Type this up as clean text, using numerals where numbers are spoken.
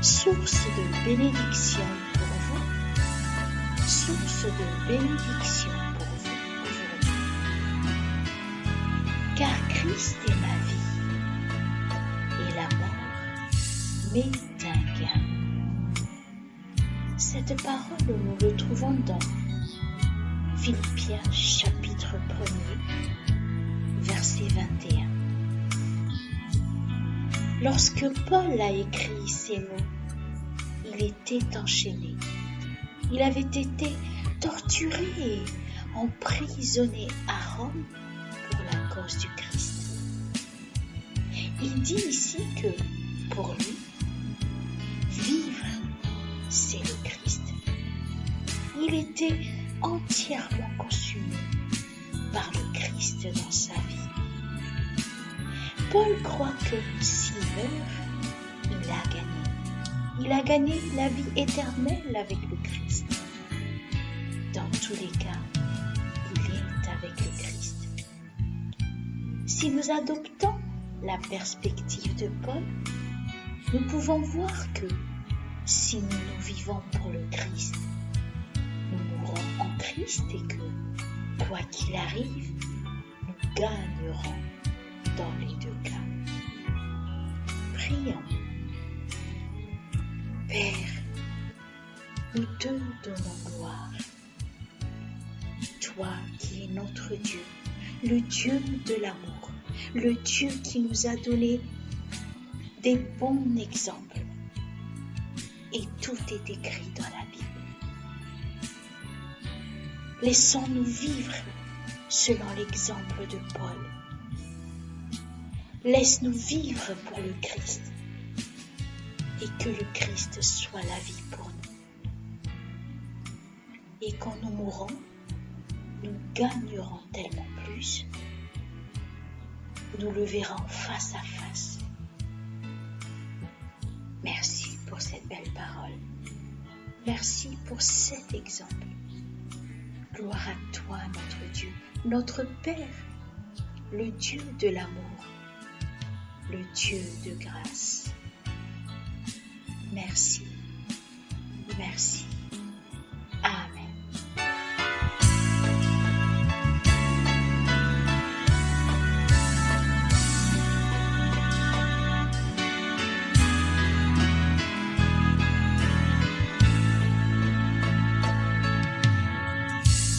source de bénédiction pour vous, source de bénédiction pour vous aujourd'hui. Car Christ est ma vie et la mort m'est un gain. Cette parole, nous le trouvons dans Philippiens chapitre 1er, verset 21. Lorsque Paul a écrit ces mots, il était enchaîné. Il avait été torturé et emprisonné à Rome pour la cause du Christ. Il dit ici que pour lui, vivre, c'est le Christ. Il était entièrement consumé par le Christ dans sa vie. Paul croit que s'il meurt, il a gagné. Il a gagné la vie éternelle avec le Christ. Dans tous les cas, il est avec le Christ. Si nous adoptons la perspective de Paul, nous pouvons voir que si nous vivons pour le Christ, nous mourrons en Christ et que, quoi qu'il arrive, nous gagnerons dans les deux cas. Prions. Père, nous te donnons gloire. Toi qui es notre Dieu, le Dieu de l'amour, le Dieu qui nous a donné des bons exemples. Et tout est écrit dans la Bible. Laissons-nous vivre selon l'exemple de Paul. Laisse-nous vivre pour le Christ et que le Christ soit la vie pour nous. Et quand nous mourrons, nous gagnerons tellement plus. Nous le verrons face à face. Merci pour cette belle parole. Merci pour cet exemple. Gloire à toi, notre Dieu, notre Père, le Dieu de l'amour, le Dieu de grâce. Merci, merci.